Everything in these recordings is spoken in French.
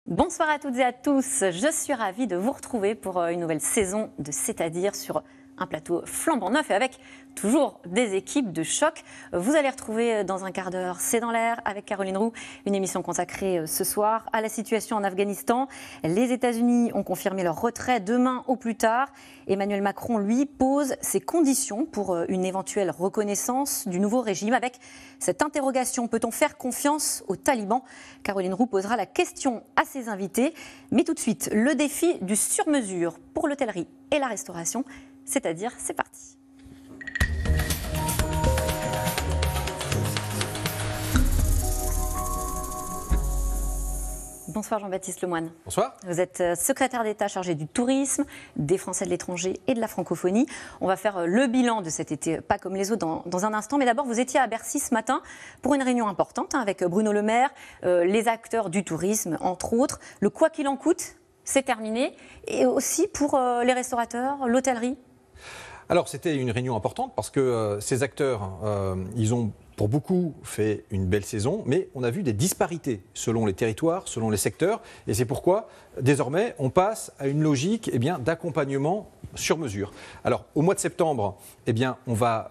Bonsoir à toutes et à tous, je suis ravie de vous retrouver pour une nouvelle saison de C'est-à-dire sur un plateau flambant neuf et avec toujours des équipes de choc. Vous allez retrouver dans un quart d'heure C'est dans l'air avec Caroline Roux, une émission consacrée ce soir à la situation en Afghanistan. Les États-Unis ont confirmé leur retrait demain au plus tard. Emmanuel Macron, lui, pose ses conditions pour une éventuelle reconnaissance du nouveau régime. Avec cette interrogation, peut-on faire confiance aux talibans? Caroline Roux posera la question à ses invités. Mais tout de suite, le défi du sur-mesure pour l'hôtellerie et la restauration. C'est-à-dire, c'est parti. Bonsoir Jean-Baptiste Lemoyne. Bonsoir. Vous êtes secrétaire d'État chargé du tourisme, des Français de l'étranger et de la francophonie. On va faire le bilan de cet été, pas comme les autres, dans un instant. Mais d'abord, vous étiez à Bercy ce matin pour une réunion importante avec Bruno Le Maire, les acteurs du tourisme, entre autres. Le quoi qu'il en coûte, c'est terminé. Et aussi pour les restaurateurs, l'hôtellerie. Alors, c'était une réunion importante parce que ces acteurs, ils ont pour beaucoup fait une belle saison, mais on a vu des disparités selon les territoires, selon les secteurs. Et c'est pourquoi, désormais, on passe à une logique d'accompagnement sur mesure. Alors, au mois de septembre, on va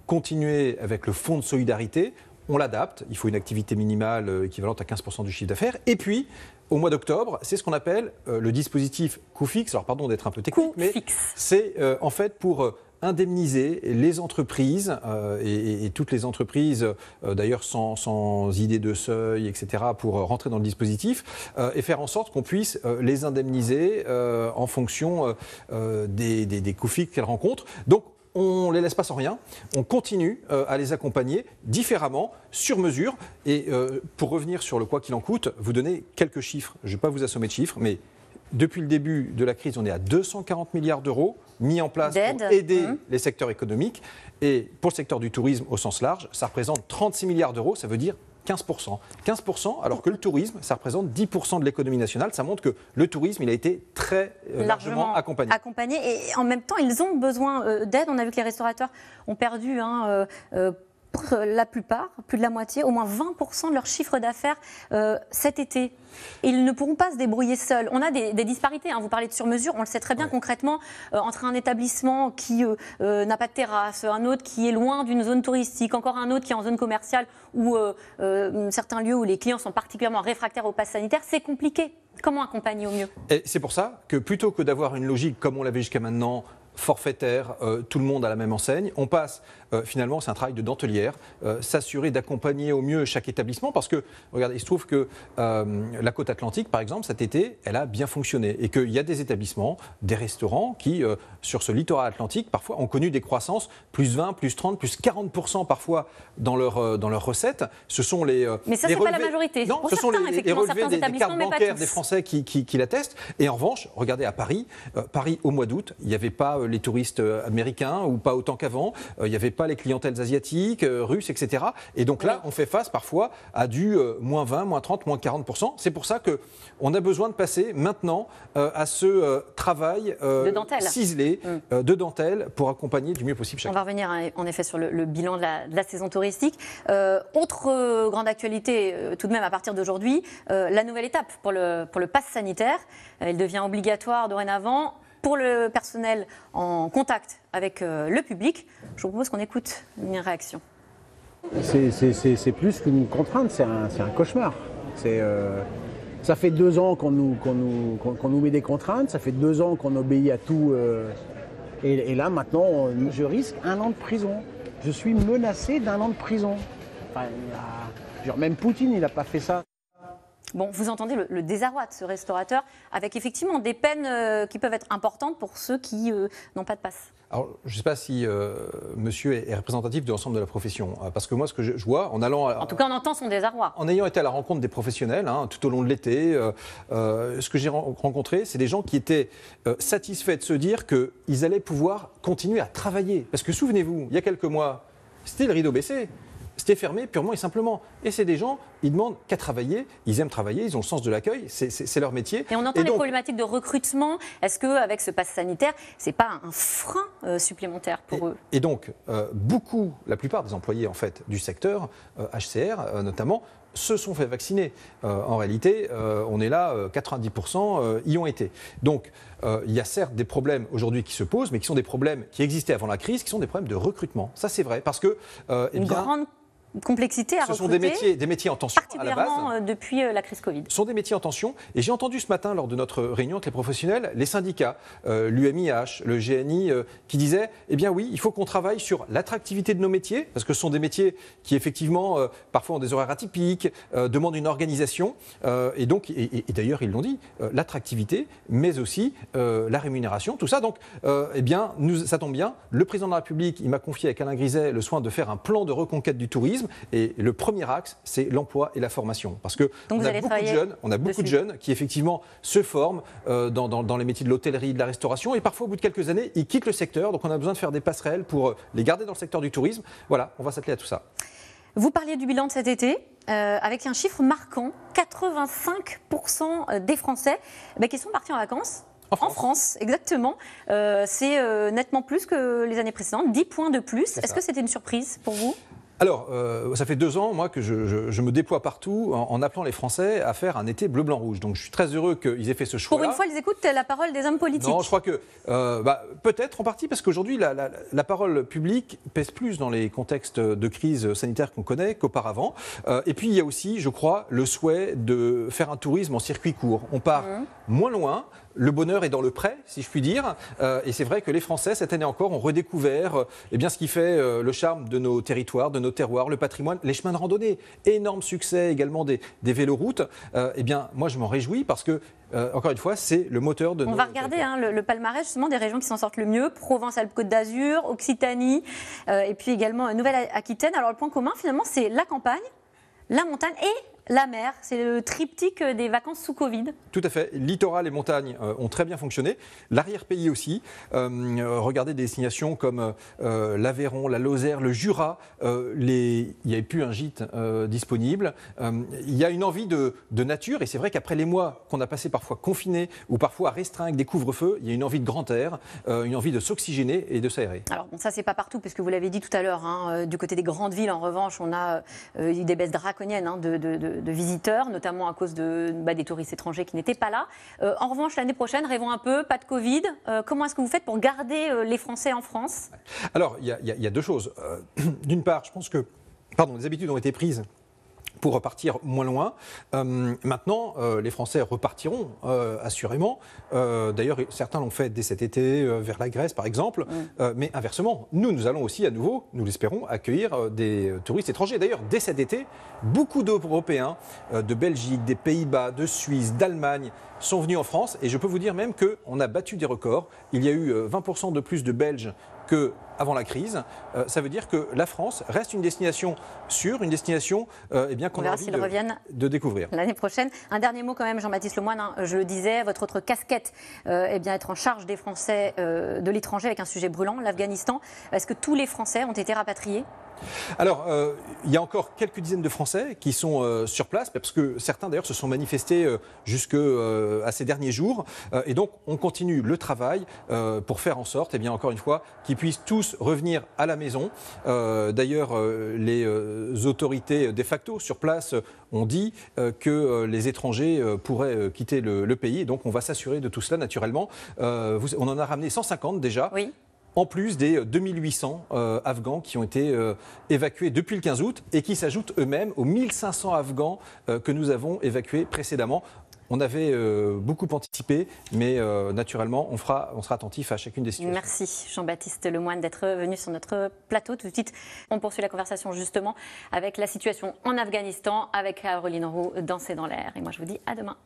continuer avec le fonds de solidarité. On l'adapte, il faut une activité minimale équivalente à 15% du chiffre d'affaires. Et puis, au mois d'octobre, c'est ce qu'on appelle le dispositif coût fixe. Alors, pardon d'être un peu technique, mais c'est en fait pour indemniser les entreprises et toutes les entreprises, d'ailleurs sans idée de seuil, etc., pour rentrer dans le dispositif et faire en sorte qu'on puisse les indemniser en fonction des coûts fixes qu'elles rencontrent. Donc, on ne les laisse pas sans rien, on continue à les accompagner différemment, sur mesure. Et pour revenir sur le quoi qu'il en coûte, vous donner quelques chiffres. Je ne vais pas vous assommer de chiffres, mais depuis le début de la crise, on est à 240 milliards d'euros mis en place pour aider les secteurs économiques. Et pour le secteur du tourisme au sens large, ça représente 36 milliards d'euros, ça veut dire 15%. 15%, alors que le tourisme, ça représente 10% de l'économie nationale. Ça montre que le tourisme, il a été très largement accompagné. Et en même temps, ils ont besoin d'aide. On a vu que les restaurateurs ont perdu pour la plupart, plus de la moitié, au moins 20% de leur chiffre d'affaires cet été. Et ils ne pourront pas se débrouiller seuls. On a des disparités. Vous parlez de sur-mesure, on le sait très bien concrètement, entre un établissement qui n'a pas de terrasse, un autre qui est loin d'une zone touristique, encore un autre qui est en zone commerciale ou certains lieux où les clients sont particulièrement réfractaires au pass sanitaire. C'est compliqué. Comment accompagner au mieux? Et c'est pour ça que plutôt que d'avoir une logique comme on l'avait jusqu'à maintenant, forfaitaire, tout le monde à la même enseigne. On passe, finalement, c'est un travail de dentelière, s'assurer d'accompagner au mieux chaque établissement parce que, regardez, il se trouve que la côte atlantique, par exemple, cet été, elle a bien fonctionné et qu'il y a des établissements, des restaurants qui, sur ce littoral atlantique, parfois ont connu des croissances plus 20, plus 30, plus 40% parfois dans leurs recettes. Ce sont les mais ça, c'est pas la majorité. Non, pour ce sont certains, les relevés des cartes bancaires des tous. Français qui l'attestent. Et en revanche, regardez à Paris, Paris au mois d'août, il n'y avait pas les touristes américains ou pas autant qu'avant, il n'y avait pas les clientèles asiatiques, russes, etc. Et donc là, on fait face parfois à du moins 20, moins 30, moins 40%. C'est pour ça qu'on a besoin de passer maintenant à ce travail ciselé de dentelle pour accompagner du mieux possible chacun. On va revenir en effet sur le bilan de la saison touristique. Autre grande actualité tout de même à partir d'aujourd'hui, la nouvelle étape pour le pass sanitaire. Il devient obligatoire dorénavant pour le personnel en contact avec le public. Je vous propose qu'on écoute une réaction. C'est plus qu'une contrainte, c'est un cauchemar. Ça fait 2 ans qu'on nous met des contraintes, ça fait 2 ans qu'on obéit à tout. Et là, maintenant, je risque 1 an de prison. Je suis menacé d'1 an de prison. Enfin, même Poutine, il n'a pas fait ça. Bon, vous entendez le désarroi de ce restaurateur, avec effectivement des peines qui peuvent être importantes pour ceux qui n'ont pas de passe. Alors, je ne sais pas si monsieur est représentatif de l'ensemble de la profession, parce que moi, ce que je vois, en allant... En tout cas, on entend son désarroi. En ayant été à la rencontre des professionnels, tout au long de l'été, ce que j'ai rencontré, c'est des gens qui étaient satisfaits de se dire qu'ils allaient pouvoir continuer à travailler. Parce que souvenez-vous, il y a quelques mois, c'était le rideau baissé. C'était fermé purement et simplement. Et c'est des gens, ils demandent qu'à travailler, ils aiment travailler, ils ont le sens de l'accueil, c'est leur métier. Et on entend les problématiques de recrutement. Est-ce qu'avec ce pass sanitaire, ce n'est pas un frein supplémentaire pour eux? Et donc, la plupart des employés en fait, du secteur, HCR notamment, se sont fait vacciner. En réalité, on est là, 90% y ont été. Donc, il y a certes des problèmes aujourd'hui qui se posent, mais qui sont des problèmes qui existaient avant la crise, qui sont des problèmes de recrutement. Ça, c'est vrai, parce que une grande complexité à recruter. Ce sont des métiers en tension à la base. Particulièrement depuis la crise Covid. Ce sont des métiers en tension. Et j'ai entendu ce matin, lors de notre réunion avec les professionnels, les syndicats, l'UMIH, le GNI, qui disaient, eh bien oui, il faut qu'on travaille sur l'attractivité de nos métiers, parce que ce sont des métiers qui, effectivement, parfois ont des horaires atypiques, demandent une organisation. Et d'ailleurs, ils l'ont dit, l'attractivité, mais aussi la rémunération, tout ça. Donc, eh bien, ça tombe bien. Le président de la République, il m'a confié avec Alain Griset le soin de faire un plan de reconquête du tourisme. Et le premier axe, c'est l'emploi et la formation. Parce que on a beaucoup de jeunes qui effectivement se forment dans les métiers de l'hôtellerie, de la restauration, et parfois au bout de quelques années, ils quittent le secteur. Donc on a besoin de faire des passerelles pour les garder dans le secteur du tourisme. Voilà, on va s'atteler à tout ça. Vous parliez du bilan de cet été, avec un chiffre marquant, 85% des Français qui sont partis en vacances. En France, exactement. C'est nettement plus que les années précédentes, 10 points de plus. Est-ce que c'était une surprise pour vous ? Alors, ça fait 2 ans, moi, que je me déploie partout en appelant les Français à faire un été bleu-blanc-rouge. Donc, je suis très heureux qu'ils aient fait ce choix-là. Pour une fois, ils écoutent la parole des hommes politiques. Non, je crois que peut-être en partie parce qu'aujourd'hui, la parole publique pèse plus dans les contextes de crise sanitaire qu'on connaît qu'auparavant. Et puis, il y a aussi, je crois, le souhait de faire un tourisme en circuit court. On part moins loin. Le bonheur est dans le prêt, si je puis dire. Et c'est vrai que les Français, cette année encore, ont redécouvert ce qui fait le charme de nos territoires, de nos terroirs, le patrimoine, les chemins de randonnée. Énorme succès également des véloroutes. Moi, je m'en réjouis parce que, encore une fois, c'est le moteur de nos... On va regarder le palmarès justement des régions qui s'en sortent le mieux. Provence-Alpes-Côte d'Azur, Occitanie, et puis également Nouvelle-Aquitaine. Alors le point commun, finalement, c'est la campagne, la montagne et la mer. C'est le triptyque des vacances sous Covid. Tout à fait. Littoral et montagne ont très bien fonctionné. L'arrière-pays aussi. Regardez des destinations comme l'Aveyron, la Lozère, le Jura. Il n'y avait plus un gîte disponible. Il y a une envie de nature. Et c'est vrai qu'après les mois qu'on a passés parfois confinés ou parfois restreints avec des couvre-feux, il y a une envie de grand air, une envie de s'oxygéner et de s'aérer. Alors bon, ça, c'est pas partout, puisque vous l'avez dit tout à l'heure. Du côté des grandes villes, en revanche, on a eu des baisses draconiennes de visiteurs, notamment à cause des touristes étrangers qui n'étaient pas là. En revanche, l'année prochaine, rêvons un peu, pas de Covid. Comment est-ce que vous faites pour garder les Français en France ? Alors, il y a 2 choses. D'une part, je pense que les habitudes ont été prises pour repartir moins loin. Maintenant, les Français repartiront assurément. D'ailleurs, certains l'ont fait dès cet été vers la Grèce, par exemple. Mais inversement, nous allons aussi à nouveau, nous l'espérons, accueillir des touristes étrangers. D'ailleurs, dès cet été, beaucoup d'Européens de Belgique, des Pays-Bas, de Suisse, d'Allemagne sont venus en France. Et je peux vous dire même qu'on a battu des records. Il y a eu 20% de plus de Belges qu'avant la crise. Ça veut dire que la France reste une destination sûre, une destination qu'on a envie de découvrir. L'année prochaine. Un dernier mot quand même, Jean-Baptiste Lemoyne, je le disais, votre autre casquette, être en charge des Français de l'étranger avec un sujet brûlant, l'Afghanistan. Est-ce que tous les Français ont été rapatriés ? Alors, il y a encore quelques dizaines de Français qui sont sur place, parce que certains d'ailleurs se sont manifestés jusqu'à ces derniers jours. Et donc, on continue le travail pour faire en sorte, encore une fois, qu'ils puissent tous revenir à la maison. D'ailleurs, les autorités de facto sur place ont dit que les étrangers pourraient quitter le pays. Et donc, on va s'assurer de tout cela naturellement. On en a ramené 150 déjà. Oui. En plus des 2800 Afghans qui ont été évacués depuis le 15 août et qui s'ajoutent eux-mêmes aux 1500 Afghans que nous avons évacués précédemment. On avait beaucoup anticipé, mais naturellement, on sera attentif à chacune des situations. Merci Jean-Baptiste Lemoyne d'être venu sur notre plateau. Tout de suite, on poursuit la conversation justement avec la situation en Afghanistan, avec Caroline Roux dans C'est dans l'air. Et moi, je vous dis à demain.